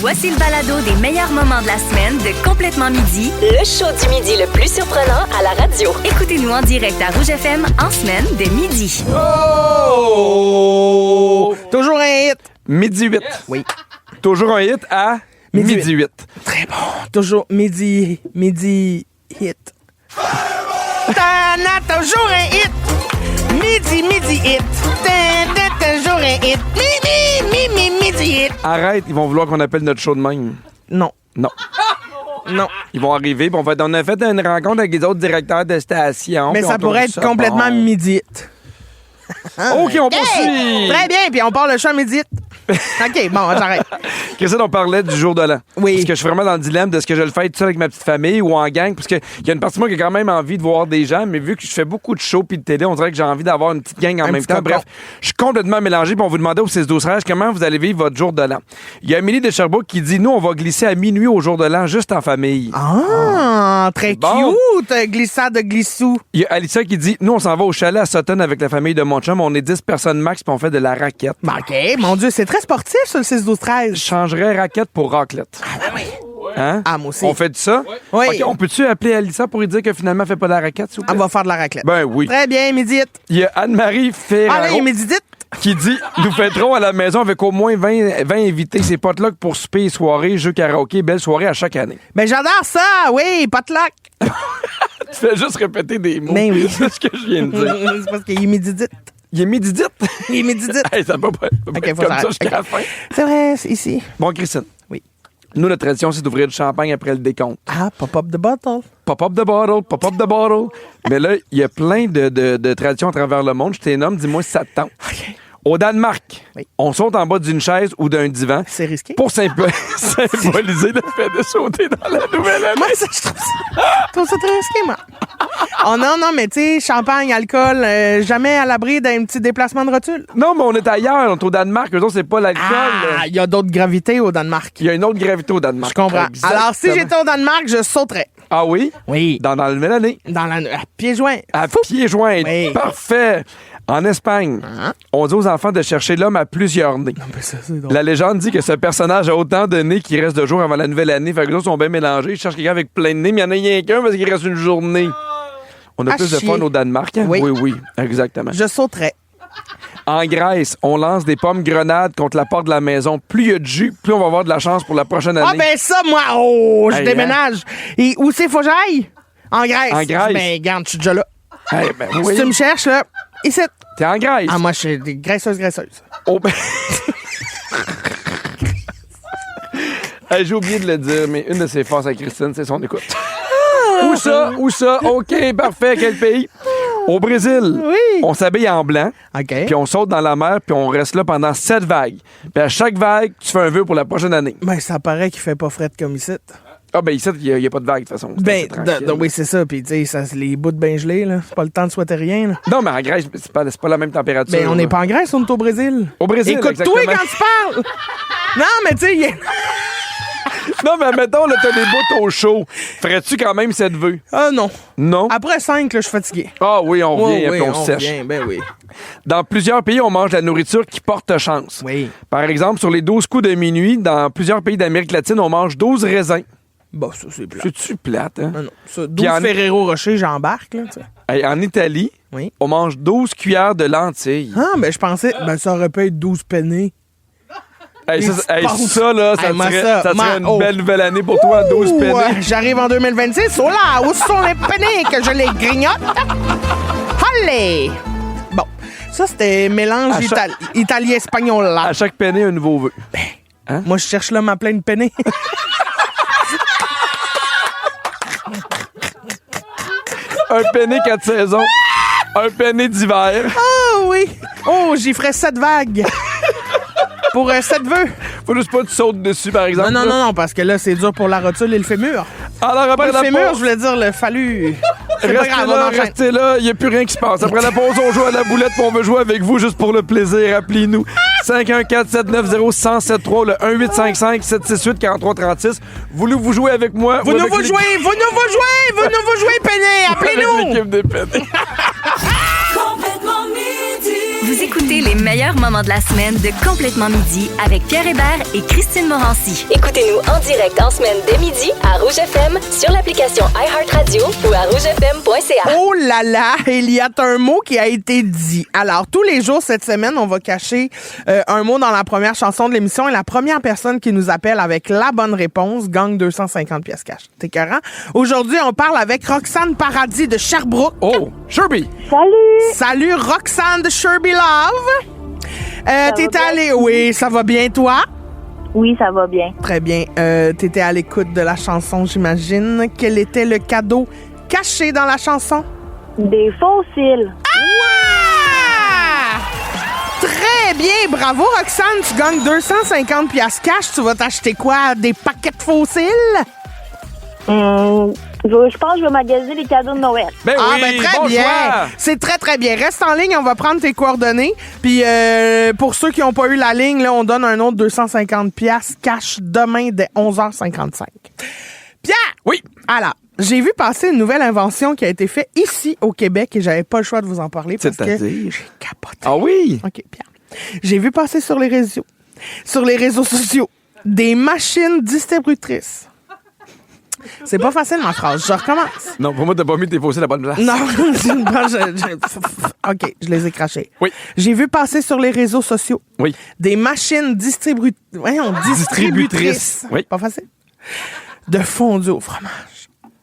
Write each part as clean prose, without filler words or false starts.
Voici le balado des meilleurs moments de la semaine de Complètement Midi. Le show du midi le plus surprenant à la radio. Écoutez-nous en direct à Rouge FM en semaine dès midi. Oh! Toujours un hit. Midi 8. Oui. Toujours un hit à Midi midi 8. Très bon. Toujours midi hit. T'en as toujours un hit. Midi hit. T'as toujours un hit. Midi hit. Arrête, ils vont vouloir qu'on appelle notre show de même. Non. Non. Non. Ils vont arriver, puis on a fait une rencontre avec les autres directeurs de station. Mais puis ça on pourrait trouve être complètement bon. midi hit. OK, on poursuit. Très bien, puis on part le show à midi hit. OK, bon, j'arrête. Christine, on parlait du jour de l'an. Oui. Parce que je suis vraiment dans le dilemme de ce que je le fais tout seul avec ma petite famille ou en gang. Parce qu'il y a une partie de moi qui a quand même envie de voir des gens, mais vu que je fais beaucoup de shows puis de télé, on dirait que j'ai envie d'avoir une petite gang en Un même petit temps. cocon. Bref, je suis complètement mélangé. Puis on vous demandait au 6-12-13 comment vous allez vivre votre jour de l'an. Il y a Amélie de Sherbrooke qui dit, nous, on va glisser à minuit au jour de l'an, juste en famille. Ah, très Bon. cute. Glissade de glissou. Il y a Alicia qui dit, nous, on s'en va au chalet à Sutton avec la famille de mon chum. On est 10 personnes max puis on fait de la raquette. Bon, OK, mon Dieu, c'est très sportif, ça, le 6-12-13. Je changerais raquette pour raclette. Hein? Ah, moi aussi. On fait de ça? Oui. OK, on peut-tu appeler Alissa pour lui dire que finalement, elle fait pas de la raquette, s'il vous plaît? On va faire de la raclette. Ben oui. Très bien, midi hit. Il y a Anne-Marie Ferraro Allez, midi hit. qui dit nous fêterons à la maison avec au moins 20 invités. C'est potluck pour souper et soirée, jeux karaoké, belle soirée à chaque année. Ben, j'adore ça, oui, potluck. Tu fais juste répéter des mots. Ben oui. C'est ce que je viens de dire. C'est parce qu'il est midi hit. Il est midi dit. Il est midi hit. Hey, ça va pas OK, être faut comme ça s'arrêter. jusqu'à la fin. C'est vrai, c'est ici. Bon, Christine. Oui. Nous, notre tradition, c'est d'ouvrir du champagne après le décompte. Ah, pop-up the bottle. Pop-up the bottle, pop-up the bottle. Mais là, il y a plein de traditions à travers le monde. Je t'ai nomme, dis-moi si ça te tente. OK. Au Danemark, Oui. on saute en bas d'une chaise ou d'un divan C'est risqué. pour symboliser le fait de sauter dans la nouvelle année. Moi, ça, je trouve ça très risqué, moi. Oh non, mais tu sais, champagne, alcool, jamais à l'abri d'un petit déplacement de rotule. Non, mais on est ailleurs, on est au Danemark. Eux autres, c'est pas l'alcool. Ah, il y a d'autres gravités au Danemark. Il y a une autre gravité au Danemark. Je comprends. Exactement. Alors, si j'étais au Danemark, je sauterais. Ah oui? Oui. Dans la nouvelle année. À pieds joints. À pieds joints. Oui. Parfait. En Espagne, on dit aux enfants de chercher l'homme à plusieurs nez. C'est drôle. La légende dit que ce personnage a autant de nez qu'il reste de jours avant la nouvelle année. Fait que les autres sont bien mélangés. Ils cherchent quelqu'un avec plein de nez, mais il y en a rien qu'un parce qu'il reste une journée. On a À plus de chier. fun au Danemark. Hein? Oui. Oui, exactement. Je sauterais. En Grèce, on lance des pommes grenades contre la porte de la maison. Plus il y a de jus, plus on va avoir de la chance pour la prochaine année. Ah, ben ça, moi, je Hey, déménage. Et où c'est, faut que j'aille? En Grèce. En Grèce. Ben, garde, je suis déjà là. Hey, ben Si oui. tu me cherches, là, ici. T'es en Grèce. Ah, moi, je suis des graisseuses. Oh, ben... Hey, j'ai oublié de le dire, mais une de ses forces à Christine, c'est son écoute. Où ça? OK, parfait. Quel pays? Au Brésil, Oui. on s'habille en blanc, OK. puis on saute dans la mer, puis on reste là pendant 7 vagues. Puis à chaque vague, tu fais un vœu pour la prochaine année. Ben, ça paraît qu'il fait pas fret comme ici. Ah, ben ici, il n'y a pas de vague, de toute façon. C'est Ben, assez tranquille. oui, c'est ça. Puis, tu sais, les bouts de bain gelés, là. C'est pas le temps de souhaiter rien, là. Non, mais en Grèce, c'est pas la même température. Ben, on n'est là. pas en Grèce, on est au Brésil. Au Brésil, Écoute-toi exactement. quand tu parles! Non, mais tu sais, Non, mais mettons, là, t'as des bouts au chaud. Ferais-tu quand même cette vœu? Ah non. Non? Après 5, là, je suis fatigué. Ah oui, on revient, Oui, puis on sèche. revient, ben oui. Dans plusieurs pays, on mange de la nourriture qui porte chance. Oui. Par exemple, sur les 12 coups de minuit, dans plusieurs pays d'Amérique latine, on mange 12 raisins. Bon, ça, c'est plat. C'est-tu plate, hein? Non, non. Ça, 12 Puis en- Ferrero Rocher, j'embarque, là, tu sais. Hey, en Italie, Oui. on mange 12 cuillères de lentilles. Ah, ben, je pensais, ben, ça aurait pu être 12 pennés. Hey, tu ça, penses? là, ça Hey, moi, serait, ça, ça serait moi, une oh. belle nouvelle année pour toi, 12 Ouh, pennies. j'arrive en 2026. Oh là, où sont les pennés que je les grignote? Allez! Bon, ça, c'était mélange À chaque- italien-espagnol, là. À chaque penny, un nouveau vœu. Moi, je cherche là ma pleine pennée. Un penny 4 saisons. Un penny d'hiver. Ah oui! Oh, j'y ferais 7 vagues. Pour 7 vœux. Faut juste pas que tu sautes dessus, par exemple. Non, là. non, parce que là, c'est dur pour la rotule et le fémur. Alors, Pas après le la fémur, pause, je voulais dire le phallu. C'est pas restez grave, on là, enchaîne. restez là, il n'y a plus rien qui se passe. Après la pause, on joue à la boulette, puis on veut jouer avec vous juste pour le plaisir. Appelez-nous 514-790-1073, le 1855-768-4336. Voulez-vous jouer avec moi? Vous ou nous avec vous jouez, Penny! Appelez-nous! l'équipe des penny. Vous écoutez les meilleurs moments de la semaine de Complètement Midi avec Pierre Hébert et Christine Morancy. Écoutez-nous en direct en semaine dès midi à Rouge FM, sur l'application iHeartRadio ou à rougefm.ca. Oh là là, il y a un mot qui a été dit. Alors, tous les jours cette semaine, on va cacher un mot dans la première chanson de l'émission et la première personne qui nous appelle avec la bonne réponse gagne 250 pièces cash. T'es écœurant? Aujourd'hui, on parle avec Roxane Paradis de Sherbrooke. Oh, Sherby! Salut Roxane de Sherby Love. T'étais allée... Oui, ça va bien, toi? Oui, ça va bien. Très bien. T'étais à l'écoute de la chanson, j'imagine. Quel était le cadeau caché dans la chanson? Des fossiles. Ah! Très bien, bravo Roxane, tu gagnes 250 piastres cash. Tu vas t'acheter quoi? Des paquets de fossiles? Je pense que je vais magasiner les cadeaux de Noël. Ben oui, très bon bien. choix. C'est très, très bien. Reste en ligne, on va prendre tes coordonnées. Puis pour ceux qui n'ont pas eu la ligne, là, on donne un autre 250 piastres cash demain dès 11h55. Pierre! Oui. Alors, j'ai vu passer une nouvelle invention qui a été faite ici au Québec et j'avais pas le choix de vous en parler parce que C'est-à-dire? j'ai capoté. Ah oui? OK, Pierre. J'ai vu passer sur les réseaux sociaux, des machines distributrices. C'est pas facile, ma phrase. Je recommence. Non, pour moi, t'as pas mis tes fossiles à la bonne place. Non, OK, je les ai crachés. Oui. J'ai vu passer sur les réseaux sociaux Oui. des machines distributrices. Oui. Pas facile. De fondu au fromage.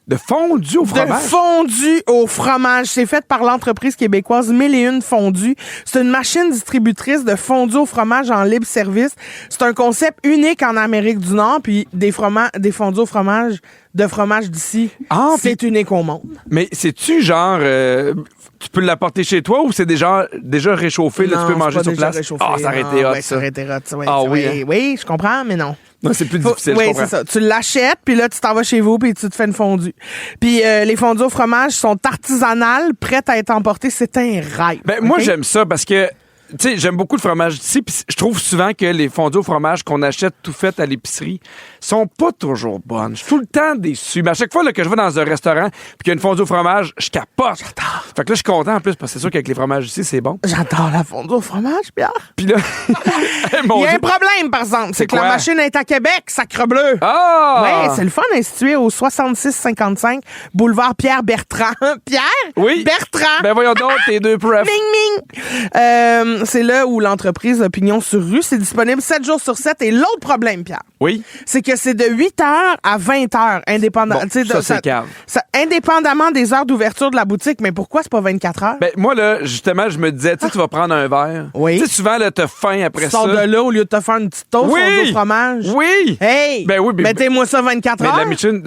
De fondu au fromage? De fondu au fromage. C'est fait par l'entreprise québécoise 1001 Fondus. C'est une machine distributrice de fondu au fromage en libre service. C'est un concept unique en Amérique du Nord, puis des fondus au fromage de fromage d'ici, c'est unique au monde. Mais c'est-tu genre... tu peux l'apporter chez toi ou c'est déjà réchauffé, là, tu peux manger sur place? Réchauffé. Ah, ça aurait été hot, ouais, ça aurait été hot. Ouais, Ah oui, hein? Oui, je comprends, mais non. Non, c'est plus difficile, je oui, comprends. c'est ça. Tu l'achètes, puis là, tu t'en vas chez vous, puis tu te fais une fondue. Puis les fondues au fromage sont artisanales, prêtes à être emportées. C'est un rêve. Ben, moi, j'aime ça parce que, tu sais, j'aime beaucoup le fromage d'ici, puis je trouve souvent que les fondus au fromage qu'on achète tout fait à l'épicerie sont pas toujours bonnes. Je suis tout le temps déçu. Mais à chaque fois là, que je vais dans un restaurant puis qu'il y a une fondue au fromage, je capote. J'adore. Fait que là, je suis content en plus parce que c'est sûr qu'avec les fromages ici, c'est bon. J'adore la fondue au fromage, Pierre. Puis là, Il y a un problème, par exemple. C'est que la quoi? machine est à Québec, sacre-bleu. Ah! Oui, c'est le fun, institué au 6655 boulevard Pierre Bertrand. Pierre? Oui. Bertrand. Ben voyons donc, tes deux prefs. Ming, ming. C'est là où l'entreprise a pignon sur rue. C'est disponible 7 jours sur 7. Et l'autre problème, Pierre, Oui. c'est que c'est de 8h à 20h, indépendamment. Bon, ça, c'est cave. Indépendamment des heures d'ouverture de la boutique. Mais pourquoi c'est pas 24 heures? Ben, moi, là, justement, je me disais, tu sais, tu vas prendre un verre. Oui. Tu sais, souvent, là, t'as faim après Tu ça. sors de là au lieu de te faire une petite toast au fromage. Oui! Hey! Ben oui, mettez-moi ça 24 Mais heures. la machine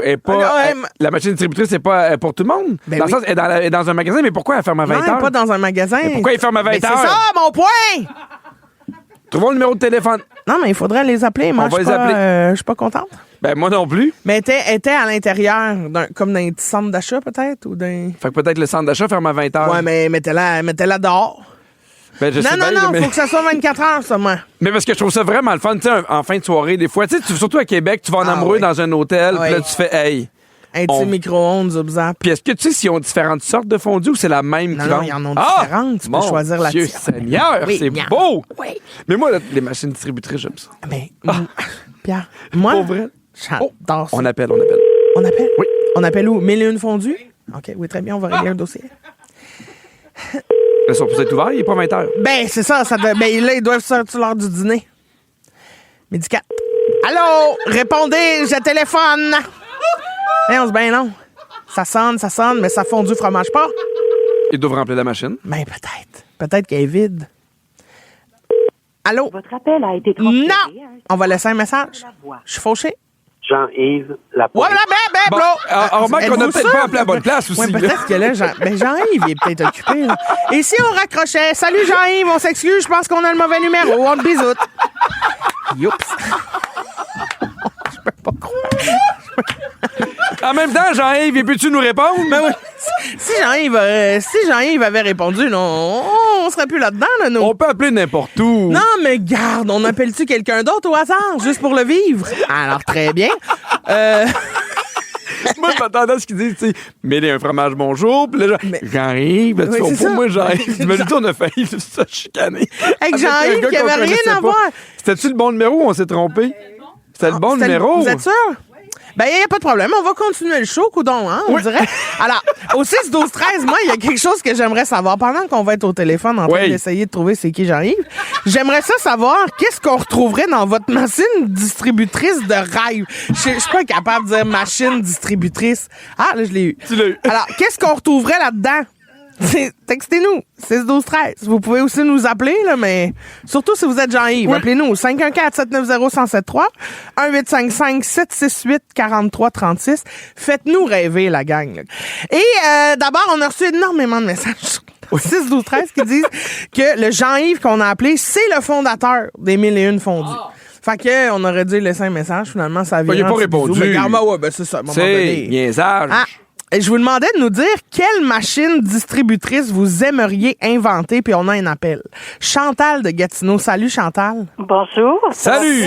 est pas. Ah, non, la machine distributrice, c'est pas pour tout le monde. Ben dans oui. le sens, elle est dans un magasin, mais pourquoi elle ferme à 20 Non, heures? pas dans un magasin. Mais pourquoi ils ferment à 20 Mais heures? c'est ça, mon point! Trouvons le numéro de téléphone. Non, mais il faudrait les appeler. Moi, On va je les appeler. je suis pas contente. Ben, moi non plus. Mais elle était à l'intérieur, comme dans un petit centre d'achat, peut-être? Ou d'un... Fait que peut-être le centre d'achat ferme à 20 heures. Ouais, mais mettez-la dehors. Ben, je sais Non, bien, mais... faut que ça soit 24 heures, ça, moi. Mais parce que je trouve ça vraiment le fun, tu sais, en fin de soirée, des fois. Tu sais, surtout à Québec, tu vas en amoureux oui. dans un hôtel, Oui. puis là, tu fais, hey. Un petit micro-ondes, zap. Puis est-ce que tu sais s'ils ont différentes sortes de fondue ou c'est la même Non, qui non, vendent? ils en ont différentes. Tu peux choisir la Dieu tienne. Seigneur, Oui, c'est miam. beau! Oui. Mais moi, là, les machines distributrices, j'aime ça. Mais, Pierre, moi, Pour vrai? j'adore ça. On appelle. On appelle? Oui. On appelle où? 1001 Fondus? OK, oui, très bien, on va régler un dossier. Ils sont peut-être ouverts, il n'est pas 20 heures. Ben, c'est ça. Ben, là, ils doivent sortir l'heure du dîner. Midi 4. Allô? Répondez, je téléphone. Hey, on se ben non. Ça sonne, mais ça fondu fromage pas. Ils doivent remplir la machine. Ben, peut-être. Peut-être qu'elle est vide. Allô? Votre appel a été transféré. Non! On va laisser un message. Je suis fauché. Jean-Yves Lapointe. Voilà, ben, Bon, remarque qu'on a peut-être pas appelé à la bonne place aussi. Oui, là. peut-être que là, Jean-Yves, il est peut-être occupé. Là. Et si on raccrochait? Salut Jean-Yves, on s'excuse, je pense qu'on a le mauvais numéro. On te bisoute. Youps. Je peux pas croire. En même temps, Jean-Yves, peux-tu nous répondre? Ben oui. Si Jean-Yves avait répondu, non, on serait plus là-dedans, là, nous. On peut appeler n'importe où. Non, mais garde, on appelle-tu quelqu'un d'autre au hasard, juste pour le vivre? Alors, très bien. Moi, moi, je m'attendais à ce qu'ils disent, tu sais, mêler un fromage bonjour, puis là, j'arrive, Oui, c'est ça. moi, j'arrive. Tu me dis, on a failli se chicaner. Avec Jean-Yves, qui avait rien à voir. C'était-tu le bon numéro ou on s'est trompé? C'était le bon C'était numéro. Vous êtes sûr? Ben, il n'y a pas de problème. On va continuer le show, coudon, hein, on dirait. Alors, au 6, 12, 13, moi, il y a quelque chose que j'aimerais savoir. Pendant qu'on va être au téléphone en train d'essayer de trouver c'est qui j'arrive, j'aimerais ça savoir qu'est-ce qu'on retrouverait dans votre machine distributrice de rêve. Je suis pas capable de dire machine distributrice. Ah, là, je l'ai eu. Tu l'as eu. Alors, qu'est-ce qu'on retrouverait là-dedans? Textez-nous, 6-12-13. Vous pouvez aussi nous appeler, là, mais surtout si vous êtes Jean-Yves, appelez-nous au 514-790-1073, 1-855-768-4336. Faites-nous rêver, la gang. Là. Et d'abord, on a reçu énormément de messages. 6-12-13 qui disent que le Jean-Yves qu'on a appelé, c'est le fondateur des 1001 fondus. Fait que on aurait dû laisser un message, finalement, ça vient. Il n'a pas répondu. Mais, c'est ça, à un moment c'est donné. niaisage. Et je vous demandais de nous dire quelle machine distributrice vous aimeriez inventer, puis on a un appel. Chantal de Gatineau. Salut, Chantal. Bonjour. Salut.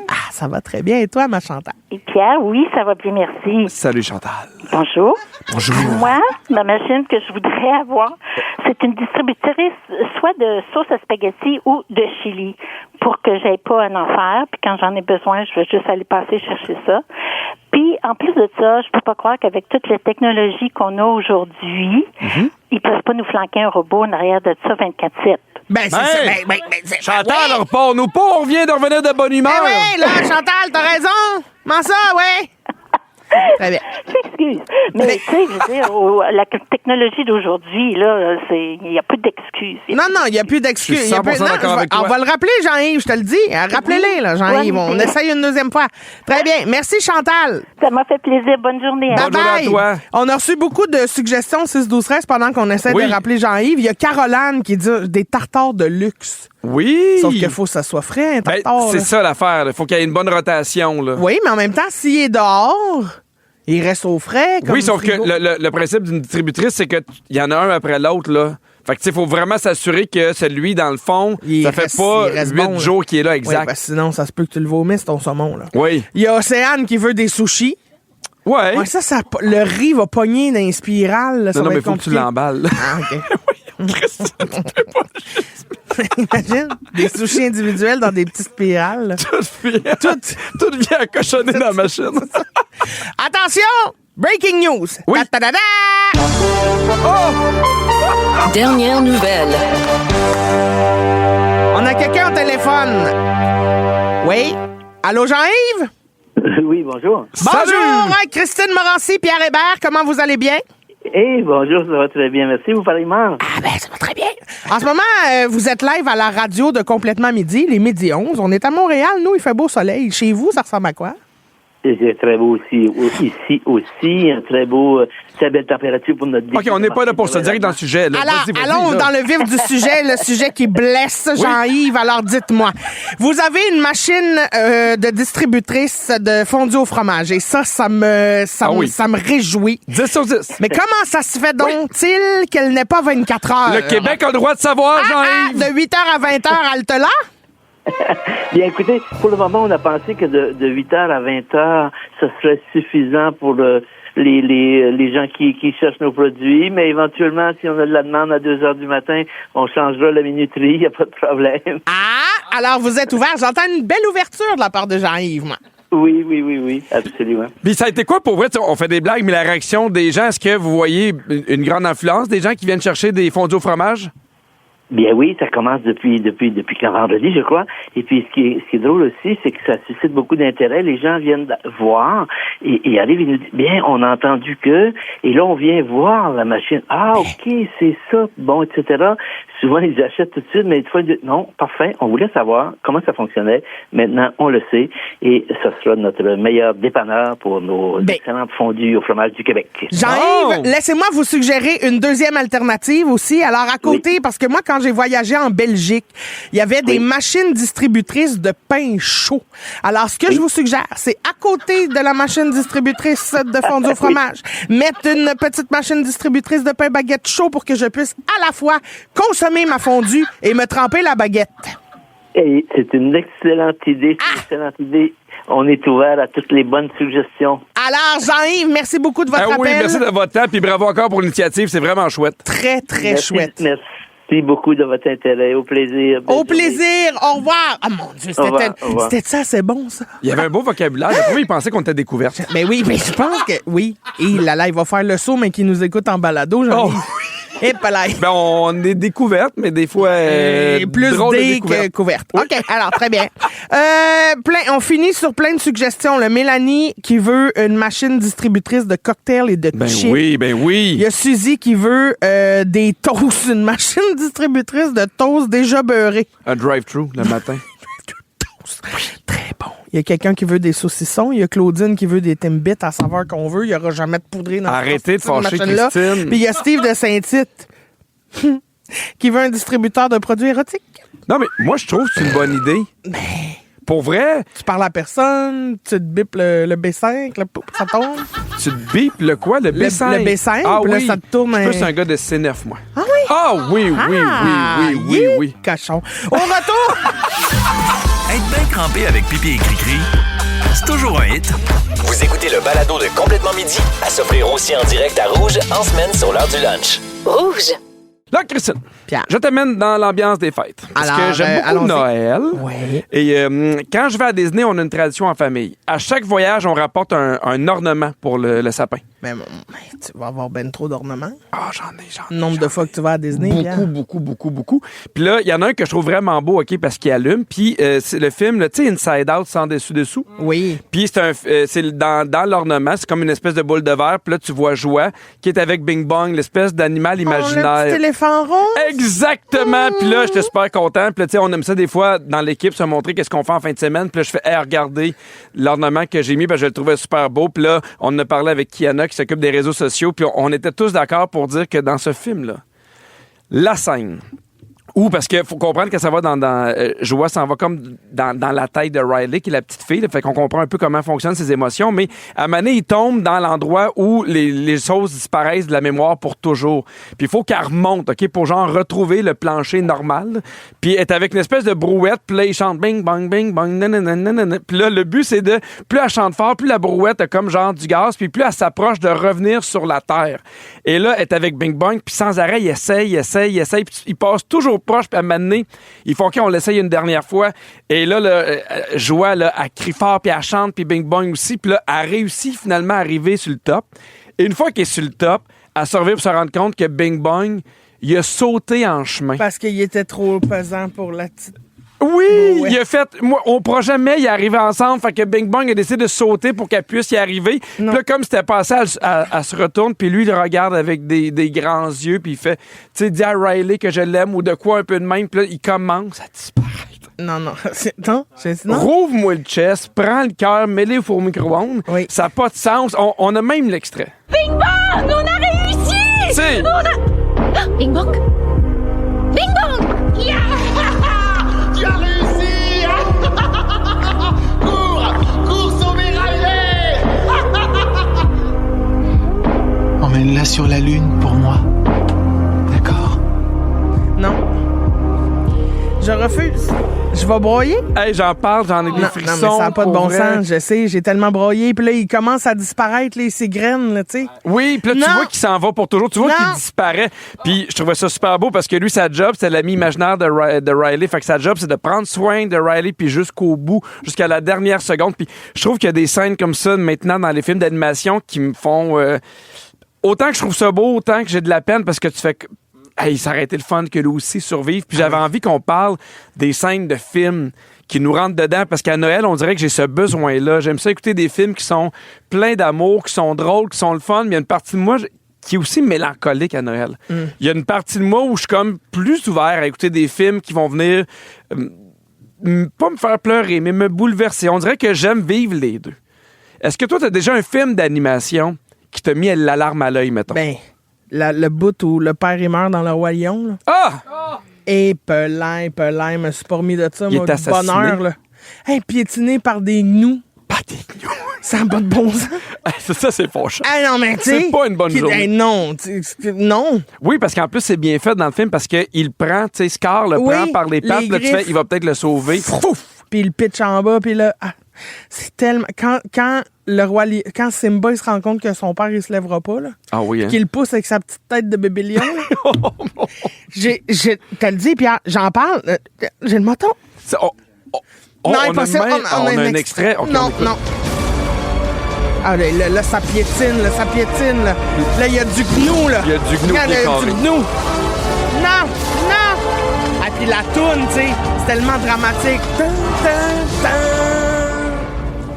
Ah, ça va très bien. Et toi, ma Chantal? Et Pierre, oui, ça va bien, merci. Salut, Chantal. Bonjour. Bonjour. Moi, ma machine que je voudrais avoir, c'est une distributrice soit de sauce à spaghetti ou de chili pour que j'aille pas un enfer. Puis quand j'en ai besoin, je vais juste aller passer chercher ça. Puis, en plus de ça, je peux pas croire qu'avec toutes les technologies qu'on a aujourd'hui, ils peuvent pas nous flanquer un robot en arrière de ça 24/7. Ben, c'est ça. Chantal, repars-nous pas, on vient de revenir de bonne humeur. Oui, là, Chantal, t'as raison. Comment ça, ouais? Très bien. J'excuse. Mais tu sais, je veux dire, la technologie d'aujourd'hui, là, il n'y a plus d'excuses. Non, il n'y a plus d'excuses. Je suis 100% d'accord avec toi. On va le rappeler, Jean-Yves, je te le dis. Rappelez-les, là, Jean-Yves. Ouais, On essaye une deuxième fois. Très bien. Merci, Chantal. Ça m'a fait plaisir. Bonne journée. Bonne journée à toi. On a reçu beaucoup de suggestions 6-12-13 pendant qu'on essaie de rappeler Jean-Yves. Il y a Caroline qui dit des tartares de luxe. Oui. Sauf qu'il faut que ça soit frais, un tartare. C'est ça l'affaire. Il faut qu'il y ait une bonne rotation. Là. Oui, mais en même temps, s'il est dehors, il reste au frais. Comme sauf frigo. que le principe d'une distributrice, c'est qu'il y en a un après l'autre. Là. Fait que, tu sais, il faut vraiment s'assurer que celui, dans le fond, ça fait pas 8 jours qu'il est là, exact. Oui, parce que sinon, ça se peut que tu le vomisses, ton saumon. Là. Oui. Il y a Océane qui veut des sushis. Ouais. Ouais, ça, le riz va pogner dans une spirale. Là, ça va mais être faut que tu compliqué. l'emballes. Ah, OK. Imagine, des sushis individuels dans des petites spirales. Tout vient à cochonner dans la machine. Attention! Breaking news! Oui. Ta-ta-da-da! Dernière nouvelle. On a quelqu'un au téléphone. Oui? Allô, Jean-Yves? Oui, bonjour. Bonjour, hein, Christine Morancy, Pierre Hébert, comment vous allez bien? Bonjour, ça va très bien, merci. Vous parlez mal? Ah ben, ça va très bien. En ce moment, vous êtes live à la radio de Complètement Midi, les midi 11. On est à Montréal, nous, il fait beau soleil. Chez vous, ça ressemble à quoi? C'est très beau aussi. Ici aussi, un très belle température pour notre OK, on n'est pas là pour ça. Direct dans le sujet. Là. Alors, Vas-y, allons là. dans le vif du sujet, le sujet qui blesse Jean-Yves. Alors, dites-moi, vous avez une machine de distributrice de fondu au fromage et ça me réjouit. 10 sur 10. Mais comment ça se fait donc-il qu'elle n'est pas 24 heures? Le Québec a le droit de savoir, Jean-Yves. De 8h à 20h, halte là? Bien, écoutez, pour le moment, on a pensé que de 8h à 20h, ça serait suffisant pour les gens qui cherchent nos produits, mais éventuellement, si on a de la demande à 2h du matin, on changera la minuterie, il n'y a pas de problème. Ah, alors vous êtes ouvert. J'entends une belle ouverture de la part de Jean-Yves, moi. Oui, absolument. Puis ça a été quoi pour vrai? On fait des blagues, mais la réaction des gens, est-ce que vous voyez une grande influence des gens qui viennent chercher des fondus au fromage? Bien oui, ça commence depuis quand vendredi, je crois. Et puis ce qui est drôle aussi, c'est que ça suscite beaucoup d'intérêt. Les gens viennent voir et arrivent et nous disent bien, on a entendu que, et là on vient voir la machine. Ah ok, c'est ça, bon, etc. Souvent ils achètent tout de suite, mais des fois ils disent non, parfait, on voulait savoir comment ça fonctionnait. Maintenant on le sait et ça sera notre meilleur dépanneur pour nos excellents fondus au fromage du Québec. Jean-Yves, laissez-moi vous suggérer une deuxième alternative aussi. Alors à côté, parce que moi quand j'ai voyagé en Belgique, il y avait des machines distributrices de pain chaud. Alors, ce que je vous suggère, c'est à côté de la machine distributrice de fondu au fromage, mettre une petite machine distributrice de pain baguette chaud pour que je puisse à la fois consommer ma fondue et me tremper la baguette. Et c'est une excellente idée, On est ouvert à toutes les bonnes suggestions. Alors, Jean-Yves, merci beaucoup de votre appel. Oui, merci de votre temps, puis bravo encore pour l'initiative. C'est vraiment chouette. Très, très chouette. Merci beaucoup de votre intérêt. Au plaisir. Au plaisir. Au revoir. Ah, mon Dieu, c'était ça, c'est bon, ça. Il y avait un beau vocabulaire. Pourquoi il pensait qu'on était découverte? Mais oui, mais je pense que oui. Et là, il va faire le saut, mais qui nous écoute en balado, Jean-Yves. Et ben, on est découverte, mais des fois plus drôle dé que couverte. OK, alors très bien. On finit sur plein de suggestions. Le Mélanie qui veut une machine distributrice de cocktails et de chips. Ben oui. Il y a Suzy qui veut des toasts, une machine distributrice de toasts déjà beurrés. Un drive-thru le matin. Très bon. Il y a quelqu'un qui veut des saucissons. Il y a Claudine qui veut des Timbits à saveur qu'on veut. Il n'y aura jamais de poudrée dans Arrêtez de fâcher machine-là. Christine. Puis il y a Steve de Saint-Tite qui veut un distributeur de produits érotiques. Non, mais moi, je trouve que c'est une bonne idée. Pour vrai. Tu parles à personne, tu te bipes le B5, ça tombe. Tu te bipes le quoi? Le B5? Le B5, ah, puis là, oui. ça te tourne. Je suis plus un gars de C9, moi. Ah oui? Ah oui. Oui. Cochon. Au retour! Être bien crampé avec pipi et cri-cri, c'est toujours un hit. Vous écoutez le balado de Complètement Midi à s'offrir aussi en direct à Rouge en semaine sur l'heure du lunch. Rouge. Là, Christine, Pierre. je t'amène dans l'ambiance des fêtes. Parce Alors, que j'aime beaucoup Noël. Oui. Et quand je vais à Disney, on a une tradition en famille. À chaque voyage, on rapporte un ornement pour le sapin. Mais tu vas avoir ben trop d'ornements. Ah, j'en ai. Nombre de fois que tu vas à Disney, Pierre. Beaucoup. Puis là, il y en a un que je trouve vraiment beau, OK, parce qu'il allume. Puis c'est le film, tu sais, Inside Out, sans dessous. Oui. Puis c'est dans l'ornement, c'est comme une espèce de boule de verre. Puis là, tu vois Joie, qui est avec Bing Bong, l'espèce d'animal imaginaire. Le petit éléphant rond. Exactement. Puis là, j'étais super content. Puis là, tu sais, on aime ça des fois dans l'équipe, se montrer qu'est-ce qu'on fait en fin de semaine. Puis là, je fais, regardez l'ornement que j'ai mis, ben, je le trouvais super beau. Puis là, on en a parlé avec Kiana, qui s'occupe des réseaux sociaux. Puis on était tous d'accord pour dire que dans ce film-là, la scène Ou parce qu'il faut comprendre que ça va dans Joie s'en va comme dans la tête de Riley, qui est la petite fille. Là, fait qu'on comprend un peu comment fonctionnent ses émotions. Mais à un moment donné, il tombe dans l'endroit où les choses disparaissent de la mémoire pour toujours. Puis il faut qu'elle remonte, OK, pour genre retrouver le plancher normal. Puis elle est avec une espèce de brouette. Puis là, il chante bing, bang, bing, bang, nanana. Puis là, le but, c'est de... Plus elle chante fort, plus la brouette a comme genre du gaz. Puis plus elle s'approche de revenir sur la terre. Et là, elle est avec Bing Bang. Puis sans arrêt, il essaye. Puis il passe toujours proche, puis à un moment donné, il faut qu'on l'essaye une dernière fois. Et là, Joie, là, elle crie fort, puis elle chante, puis Bing Bang aussi. Puis là, elle réussit finalement à arriver sur le top. Et une fois qu'elle est sur le top, elle se revient pour se rendre compte que Bing Bang, il a sauté en chemin. Parce qu'il était trop pesant pour la petite... Oui, ouais. Il a fait... Moi, on ne pourra jamais y arriver ensemble. Fait que Bing Bang a décidé de sauter pour qu'elle puisse y arriver. Puis là, comme c'était passé, elle se retourne, puis lui, il le regarde avec des grands yeux, puis il fait, tu sais, dis à Riley que je l'aime ou de quoi un peu de même. Puis là, il commence à disparaître. Non. Non. Rouvre-moi le chest, prends le cœur, mets-le au micro-ondes. Oui. Ça n'a pas de sens. On a même l'extrait. Bing Bang! On a réussi! C'est... Bing Bang! Bing Bang! Yeah! Tu as réussi! Cours sauver Riley! Emmène-la sur la lune pour moi. D'accord? Non. Je refuse. Je vais broyer. Hey, j'en parle, j'en ai des frissons. Non, mais ça n'a pas de bon vrai. sens. Je sais, j'ai tellement broyé. Puis là, il commence à disparaître, ces graines, là, tu sais. Oui, puis là, tu vois qu'il s'en va pour toujours. Tu vois qu'il disparaît. Puis je trouvais ça super beau parce que lui, sa job, c'est l'ami imaginaire de Riley. Fait que sa job, c'est de prendre soin de Riley puis jusqu'au bout, jusqu'à la dernière seconde. Puis je trouve qu'il y a des scènes comme ça maintenant dans les films d'animation qui me font... autant que je trouve ça beau, autant que j'ai de la peine parce que tu fais... Hey, ça aurait été le fun que lui aussi survive. Puis j'avais envie qu'on parle des scènes de films qui nous rentrent dedans, parce qu'à Noël, on dirait que j'ai ce besoin-là. J'aime ça écouter des films qui sont pleins d'amour, qui sont drôles, qui sont le fun, mais il y a une partie de moi qui est aussi mélancolique à Noël. Il y a une partie de moi où je suis comme plus ouvert à écouter des films qui vont venir pas me faire pleurer, mais me bouleverser. On dirait que j'aime vivre les deux. Est-ce que toi, tu as déjà un film d'animation qui t'a mis l'alarme à l'œil, mettons? Ben... Le bout où le père il meurt dans le roi lion. Là. Ah! Et Pelin, je me suis pas remis de ça, il moi, est du bonheur. Là. Hey, piétiné par des gnous. Par des gnous? Ça n'a pas de bon sens. Ça, c'est fâchant. Ah non, mais tu sais... C'est pas une bonne journée. Non. Oui, parce qu'en plus, c'est bien fait dans le film, parce qu'il prend, tu sais, Scar le prend par les pattes, là, tu fais, il va peut-être le sauver. Puis il pitch en bas, puis là... C'est tellement... Quand le roi quand Simba il se rend compte que son père il se lèvera pas, là, Ah oui, hein? qu'il le pousse avec sa petite tête de bébé lion, là. T'as le dit, Pierre, j'en parle. J'ai le moton. Non, Non, impossible. On a un extrait. Okay, non. Ah, là, ça piétine, là, ça piétine, là. Là, il y a du gnou, là. Il y a du gnou Regarde, qui est il y a carré. du gnou. Non! Ah, puis la toune, tu sais, c'est tellement dramatique.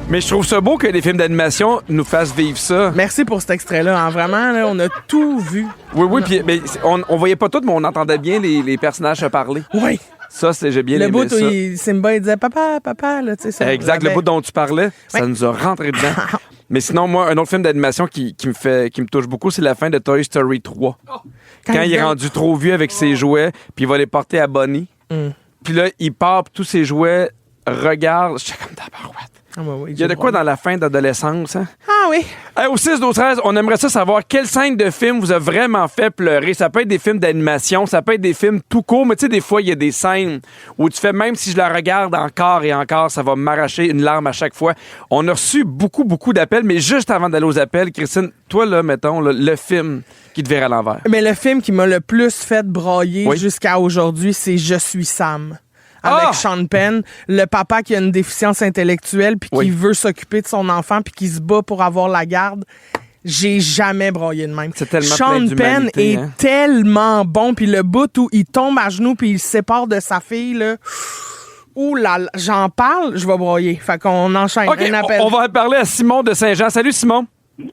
Mais je trouve ça beau que les films d'animation nous fassent vivre ça. Merci pour cet extrait-là. Hein. Vraiment, là, on a tout vu. Oui, puis mais on voyait pas tout, mais on entendait bien les personnages se parler. Oui. Ça, j'ai bien Le aimé bout ça. où Simba, il disait papa, là, tu sais. Ça, Exact, le bout dont tu parlais, ça nous a rentré dedans. Mais sinon, moi, un autre film d'animation qui me touche beaucoup, c'est la fin de Toy Story 3. Quand il est rendu trop vieux avec ses jouets, puis il va les porter à Bonnie. Puis là, il part, puis tous ses jouets regardent. Je suis comme tabarouette. Ah, oui, il y a de quoi dans la fin d'adolescence, hein? Ah oui. Hey, au 6-12-13, on aimerait ça savoir quelle scène de film vous a vraiment fait pleurer. Ça peut être des films d'animation, ça peut être des films tout court, mais tu sais, des fois, il y a des scènes où tu fais, même si je la regarde encore et encore, ça va m'arracher une larme à chaque fois. On a reçu beaucoup, beaucoup d'appels, mais juste avant d'aller aux appels, Christine, toi, là, mettons, le film qui te vire à l'envers. Mais le film qui m'a le plus fait brailler jusqu'à aujourd'hui, c'est Je suis Sam. Avec Sean Penn, le papa qui a une déficience intellectuelle puis qui veut s'occuper de son enfant puis qui se bat pour avoir la garde. J'ai jamais broyé de même. C'est tellement Sean Penn est tellement bon puis le bout où il tombe à genoux puis il se sépare de sa fille là. Ouh là, j'en parle, je vais broyer. Fait qu'on enchaîne. OK, un appel. on va parler à Simon de Saint-Jean. Salut Simon.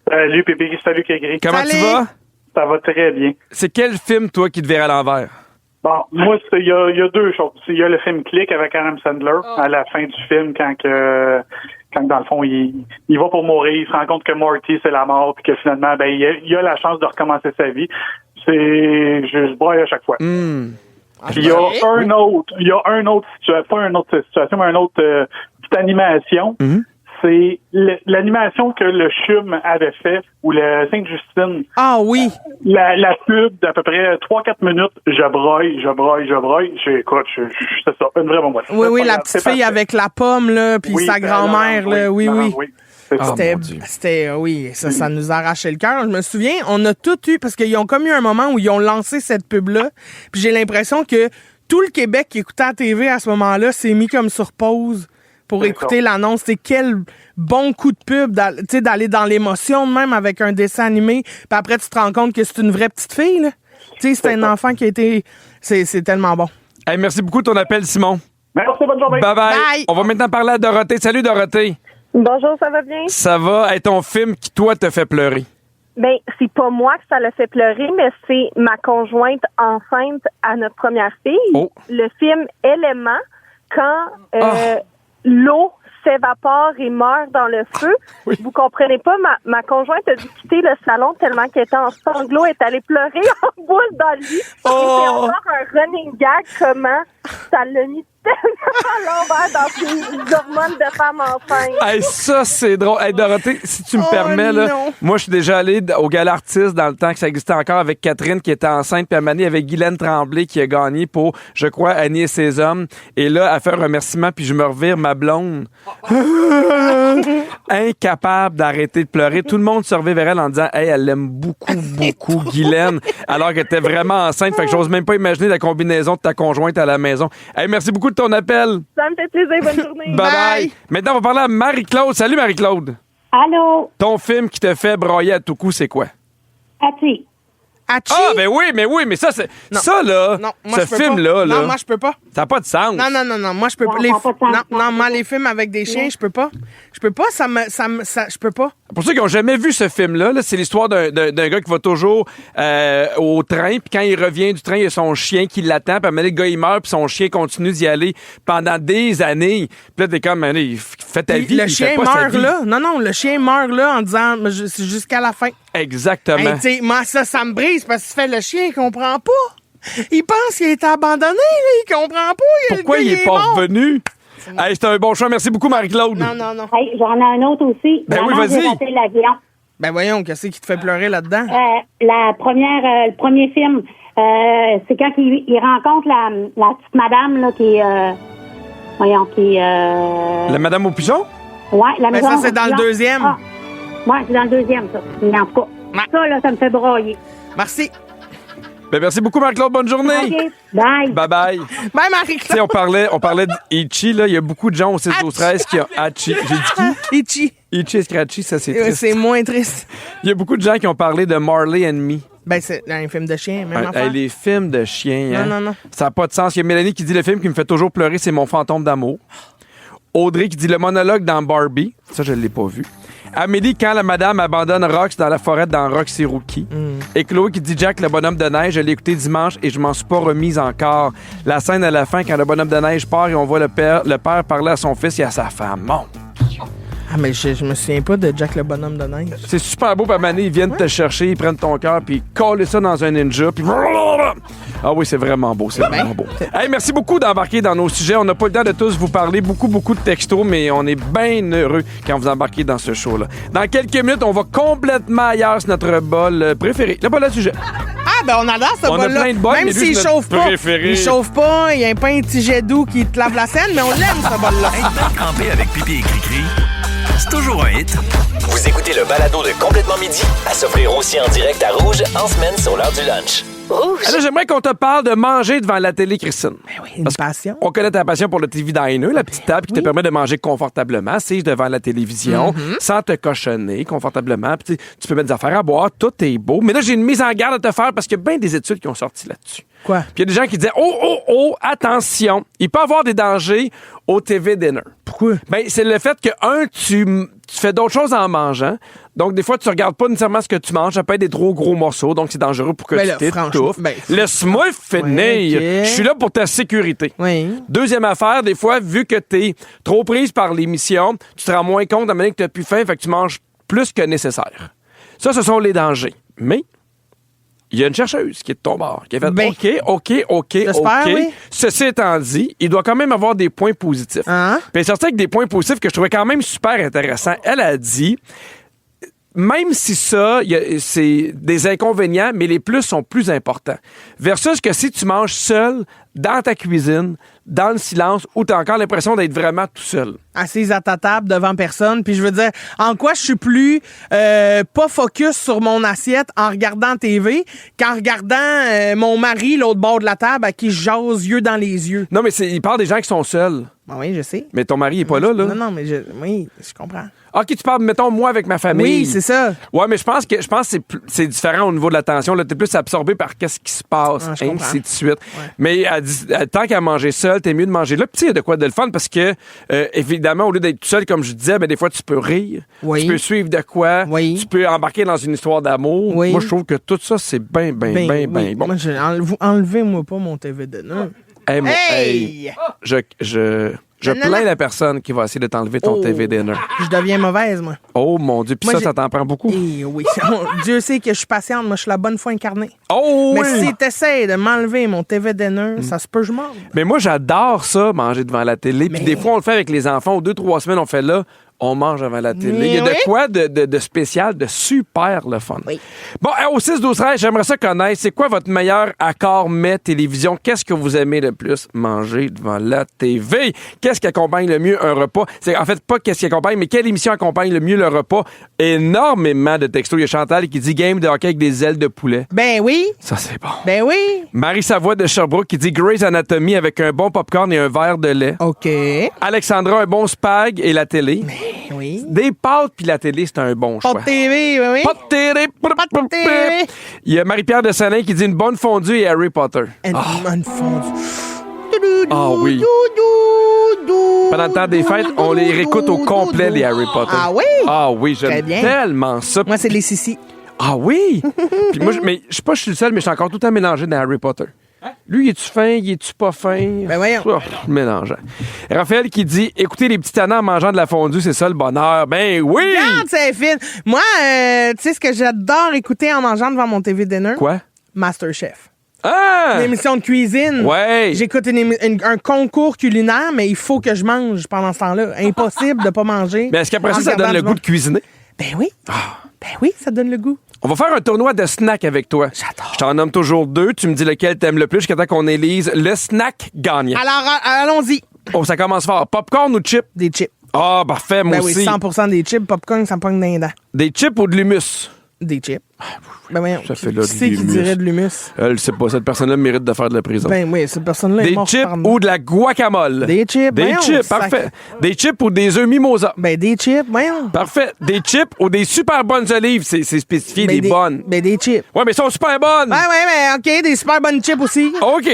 Salut Pépé, salut Kégri. Comment tu vas? Ça va très bien. C'est quel film toi qui te vire à l'envers? Bon, moi, il y a deux choses. Il y a le film Click avec Adam Sandler à la fin du film quand dans le fond, il va pour mourir, il se rend compte que Morty, c'est la mort, puis que finalement, ben, il a la chance de recommencer sa vie. Je broye à chaque fois. Puis il y a une autre situation, mais une autre petite animation. C'est l'animation que le CHUM avait fait, ou le Sainte-Justine. Ah oui! La pub d'à peu près 3-4 minutes, je broye. Écoute, c'est ça, une vraie bombe. Oui, la petite fille avec la pomme, là, puis sa grand-mère, là, oui. Ça nous a arraché le cœur. Je me souviens, on a tout eu, parce qu'ils ont comme eu un moment où ils ont lancé cette pub-là, puis j'ai l'impression que tout le Québec qui écoutait la TV à ce moment-là s'est mis comme sur pause pour écouter l'annonce. C'est quel bon coup de pub d'aller dans l'émotion de même avec un dessin animé. Puis après, tu te rends compte que c'est une vraie petite fille. Là. C'est un enfant qui a été... C'est tellement bon. Hey, merci beaucoup de ton appel, Simon. Merci, bonne journée. Bye-bye. On va maintenant parler à Dorothée. Salut, Dorothée. Bonjour, ça va bien? Ça va. Hey, ton film qui, toi, te fait pleurer? Ben, c'est pas moi que ça l'a fait pleurer, mais c'est ma conjointe enceinte à notre première fille. Le film Élément, quand... l'eau s'évapore et meurt dans le feu. Vous comprenez pas, ma conjointe a dû quitter le salon tellement qu'elle était en sanglots, elle est allée pleurer en boule dans le lit. C'est encore un running gag comment ça l'a mis tellement à l'envers dans ses hormones de femme enceinte. Hey, ça, c'est drôle. Hey, Dorothée, si tu me permets, là, moi, je suis déjà allé au Gala Artiste dans le temps que ça existait encore avec Catherine qui était enceinte, puis à Mané avec Guylaine Tremblay qui a gagné pour, je crois, Annie et ses hommes. Et là, à faire un remerciement, puis je me revire ma blonde. Incapable d'arrêter de pleurer. Tout le monde se revient vers elle en disant, hey, elle l'aime beaucoup, beaucoup, Guylaine, alors qu'elle était vraiment enceinte. Fait que j'ose même pas imaginer la combinaison de ta conjointe à la maison. Hey, merci beaucoup de ton appel. Ça me fait plaisir. Bonne journée. Bye. Maintenant, on va parler à Marie-Claude. Salut, Marie-Claude. Allô? Ton film qui te fait broyer à tout coup, c'est quoi? Hachi. Hachi? Ah, ben oui, mais ça, c'est... Non. Ça, là, non, moi, ce film-là... Non, moi, je peux pas. Ça n'a pas de sens. Non, moi, je peux pas. Moi, les films avec des chiens, je peux pas. Je peux pas, je peux pas. Pour ceux qui n'ont jamais vu ce film-là, là, c'est l'histoire d'un gars qui va toujours au train, puis quand il revient du train, il y a son chien qui l'attend, puis à un moment donné, le gars, il meurt, puis son chien continue d'y aller pendant des années. Puis là, t'es comme, il fait ta vie, le chien meurt là. Non, le chien meurt là en disant, c'est jusqu'à la fin. Exactement. Hey, moi, ça me brise, parce que fait le chien, il comprend pas. Il pense qu'il a été abandonné, là, il comprend pas. Pourquoi il est pas revenu? Hey, c'était un bon choix. Merci beaucoup, Marie-Claude. Non. Hey, j'en ai un autre aussi. Ben oui, vas-y. J'ai raté l'avion. Ben voyons, qu'est-ce qui te fait pleurer là-dedans? Le premier film, c'est quand il rencontre la petite madame là, qui est... La madame au pigeon? Ouais, la Mais maison. ça, c'est dans le deuxième. Ah. Ouais, c'est dans le deuxième, ça. Mais en tout cas, ça, là, ça me fait brailler. Merci. Ben, merci beaucoup, Marc-Claude. Bonne journée. OK. Bye. Bye-bye. Bye, Marie-Claude. On parlait d'Ichi, là. Il y a beaucoup de gens au 6-12-13 qui ont Hachi. J'ai dit qui? Ichi. Ichi et Scratchy, ça, c'est triste. C'est moins triste. Il y a beaucoup de gens qui ont parlé de Marley and Me. Ben, c'est un film de chien, même affaire. Les films de chiens, hein? Non. Ça n'a pas de sens. Il y a Mélanie qui dit le film qui me fait toujours pleurer, c'est Mon fantôme d'amour. Audrey qui dit le monologue dans Barbie. Ça, je ne l'ai pas vu. Amélie, quand la madame abandonne Rox dans la forêt dans Roxy Rookie. Et Chloé qui dit Jack, le bonhomme de neige, je l'ai écouté dimanche et je m'en suis pas remise encore. La scène à la fin, quand le bonhomme de neige part et on voit le père parler à son fils et à sa femme. Mon Dieu. Ah, mais je me souviens pas de Jack le bonhomme de neige. C'est super beau, par Mané, ils viennent te chercher, ils prennent ton cœur, puis ils collent ça dans un ninja, puis... Ah oui, c'est vraiment beau, c'est vraiment beau. Hey, merci beaucoup d'embarquer dans nos sujets. On n'a pas le temps de tous vous parler, beaucoup de textos, mais on est bien heureux quand vous embarquez dans ce show-là. Dans quelques minutes, on va complètement ailleurs sur notre bol préféré. Le bol à sujet. Ah, ben on adore ce On a bol-là. plein de bols, Même mais lui, s'il c'est chauffe notre pas. préféré. Il chauffe pas, il y a pas un petit jet d'eau qui te lave la scène, mais on l'aime, ce bol-là. Être bien crampé avec Pipi et Cricri, c'est toujours un hit. Vous écoutez le balado de Complètement Midi à s'offrir aussi en direct à Rouge en semaine sur l'heure du lunch. Rouge. Alors, j'aimerais qu'on te parle de manger devant la télé, Christine. Ben oui, une passion. On connaît ta passion pour le TV Diner, la petite table qui te permet de manger confortablement, assise devant la télévision, sans te cochonner confortablement. Puis, tu peux mettre des affaires à boire, tout est beau. Mais là, j'ai une mise en garde à te faire parce qu'il y a bien des études qui ont sorti là-dessus. Quoi? Puis il y a des gens qui disaient attention, il peut y avoir des dangers au TV Dinner. Pourquoi? Ben, c'est le fait que, tu fais d'autres choses en mangeant. Donc, des fois, tu regardes pas nécessairement ce que tu manges. Ça peut être des trop gros morceaux. Donc, c'est dangereux pour que tu t'étouffes. Laisse-moi finir. Ouais, Je suis là pour ta sécurité. Oui. Deuxième affaire, des fois, vu que t'es trop prise par l'émission, tu te rends moins compte de la manière que t'as plus faim, fait que tu manges plus que nécessaire. Ça, ce sont les dangers. Mais il y a une chercheuse qui est de ton bord, qui a fait OK. Oui. Ceci étant dit, il doit quand même avoir des points positifs. Puis elle est sortie avec des points positifs que je trouvais quand même super intéressants. Elle a dit, même si ça, c'est des inconvénients, mais les plus sont plus importants. Versus que si tu manges seul, dans ta cuisine, dans le silence, où tu as encore l'impression d'être vraiment tout seul. Assise à ta table devant personne. Puis je veux dire, en quoi je suis plus pas focus sur mon assiette en regardant TV qu'en regardant mon mari l'autre bord de la table à qui je jase yeux dans les yeux. Non, mais il parle des gens qui sont seuls. Ben oui, je sais. Mais ton mari est pas là. Non, mais oui, je comprends. OK, tu parles, mettons, moi avec ma famille. Oui, c'est ça. Ouais, mais je pense que c'est différent au niveau de l'attention. Là, t'es plus absorbé par qu'est-ce qui se passe, ainsi de suite. Ouais. Mais elle dit, tant qu'à manger seul, t'es mieux de manger là. Puis il y a de quoi de le fun parce que, évidemment, au lieu d'être tout seul, comme je disais, ben, des fois, tu peux rire. Oui. Tu peux suivre de quoi. Oui. Tu peux embarquer dans une histoire d'amour. Oui. Moi, je trouve que tout ça, c'est bien bon. Moi, enlevez-moi pas mon TV Dinner. Hey! Je plains la personne qui va essayer de t'enlever ton TV Dinner. Je deviens mauvaise, moi. Oh mon Dieu, puis ça t'en prend beaucoup. Oui, Dieu sait que je suis patiente, moi je suis la bonne foi incarnée. Oh mais oui! si t'essayes de m'enlever mon TV Dinner, ça se peut je mange. Mais moi j'adore ça, manger devant la télé. Puis des fois on le fait avec les enfants, 2-3 semaines on fait là. On mange devant la télé. Mais il y a de quoi de spécial, de super le fun. Oui. Bon, au 6-12-13, j'aimerais ça connaître. C'est quoi votre meilleur accord mets télévision? Qu'est-ce que vous aimez le plus manger devant la TV? Qu'est-ce qui accompagne le mieux un repas? C'est en fait pas qu'est-ce qui accompagne, mais quelle émission accompagne le mieux le repas? Énormément de textos. Il y a Chantal qui dit game de hockey avec des ailes de poulet. Ben oui. Ça, c'est bon. Ben oui. Marie Savoie de Sherbrooke qui dit Grey's Anatomy avec un bon popcorn et un verre de lait. OK. Alexandra, un bon spag et la télé. Oui. Des pâtes puis la télé, c'est un bon choix. Pas de TV, oui. Pas de télé. Pas de télé. Il y a Marie-Pierre de Salin qui dit une bonne fondue et Harry Potter. Une bonne fondue. Ah oui. Pendant le temps des fêtes, on les réécoute au complet, les Harry Potter. Ah oui? Ah oui, j'aime tellement ça. Moi, c'est les Sissi. Ah oui? Puis moi, mais je sais pas, je suis le seul, mais je suis encore tout le temps mélangé dans Harry Potter. Lui, es-tu fin? Es-tu pas fin? Ben voyons. Oh, mélangeant. Raphaël qui dit écoutez les petits tannants en mangeant de la fondue, c'est ça le bonheur. Ben oui! Regarde, c'est fine. Moi, tu sais ce que j'adore écouter en mangeant devant mon TV Dinner? Quoi? Masterchef. Ah! Une émission de cuisine. Ouais. J'écoute un concours culinaire, mais il faut que je mange pendant ce temps-là. Impossible de pas manger. Mais est-ce qu'après ça donne le goût de cuisiner? Ben oui. Ben oui, ça donne le goût. On va faire un tournoi de snacks avec toi. J'adore. Je t'en nomme toujours 2. Tu me dis lequel t'aimes le plus jusqu'à temps qu'on élise le snack gagnant. Alors, allons-y. Oh, ça commence fort. Popcorn ou chips? Des chips. Ah, parfait, moi Ben oui, aussi. 100% des chips popcorn, ça me pogne dans les dents. Des chips ou de l'humus? Des chips. Ben voyons, Ça fait là qui c'est qui dirait de l'humus? Elle sait pas, cette personne-là mérite de faire de la prison. Ben oui, cette personne-là est Des morte chips par ou de la guacamole? Des chips, Des voyons, chips, sac. parfait. Des chips ou des œufs mimosa? Ben des chips, voyons. Parfait. Des chips ou des super bonnes olives? C'est spécifié, Ben, des bonnes. Ben des chips. Ouais, mais elles sont super bonnes! Ouais, mais OK, des super bonnes chips aussi. OK,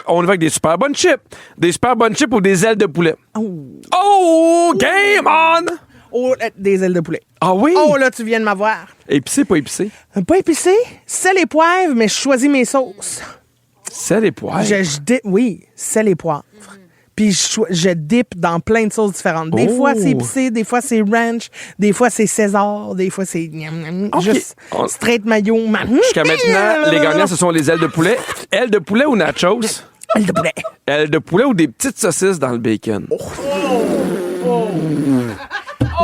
on y va avec des super bonnes chips. Des super bonnes chips ou des ailes de poulet? Oh, game on! Oh, des ailes de poulet. Ah oui? Oh, là, tu viens de m'avoir. Épicé, pas épicé? Pas épicé, sel et poivre, mais je choisis mes sauces. Sel et poivre? Oui, sel et poivre. Puis je dip dans plein de sauces différentes. Des fois, c'est épicé, des fois, c'est ranch, des fois, c'est César, des fois, c'est juste straight mayo. Jusqu'à maintenant, les gagnants, ce sont les ailes de poulet. Ailes de poulet ou nachos? Ailes de poulet. Ailes de poulet ou des petites saucisses dans le bacon?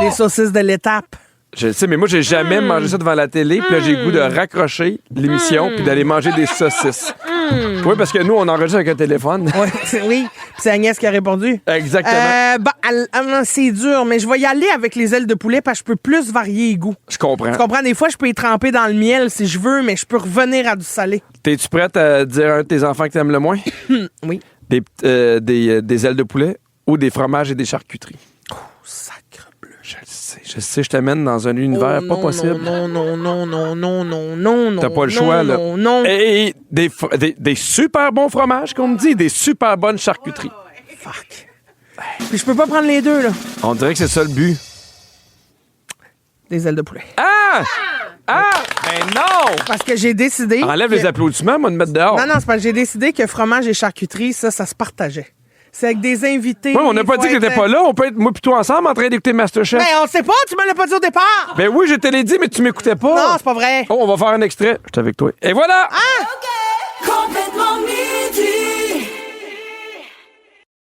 Les saucisses de l'étape. Je le sais, mais moi, j'ai jamais mangé ça devant la télé. Puis là, j'ai le goût de raccrocher l'émission puis d'aller manger des saucisses. Oui, parce que nous, on enregistre avec un téléphone. Oui, c'est Agnès qui a répondu. Exactement. C'est dur, mais je vais y aller avec les ailes de poulet parce que je peux plus varier les goûts. Je comprends. Tu comprends? Des fois, je peux y tremper dans le miel si je veux, mais je peux revenir à du salé. T'es-tu prête à dire à un de tes enfants que t'aimes le moins? Oui. Des ailes de poulet ou des fromages et des charcuteries? Oh, sacre bleu. Je sais, je t'amène dans un univers pas possible. Non. T'as pas le choix, là. Non. Et des super bons fromages, qu'on me dit, des super bonnes charcuteries. Fuck. Puis je peux pas prendre les deux, là. On dirait que c'est ça le but. Des ailes de poulet. Ah! Ben non! Parce que j'ai décidé... Enlève les applaudissements, moi, de mettre dehors. Non, c'est parce que j'ai décidé que fromage et charcuterie, ça se partageait. C'est avec des invités. Oui, on n'a pas dit que t'étais pas là. On peut être, moi, plutôt ensemble, en train d'écouter MasterChef. Ben, on sait pas, tu me l'as pas dit au départ. Ben oui, je te l'ai dit, mais tu m'écoutais pas. Non, c'est pas vrai. Oh, on va faire un extrait. Je suis avec toi. Et voilà! OK.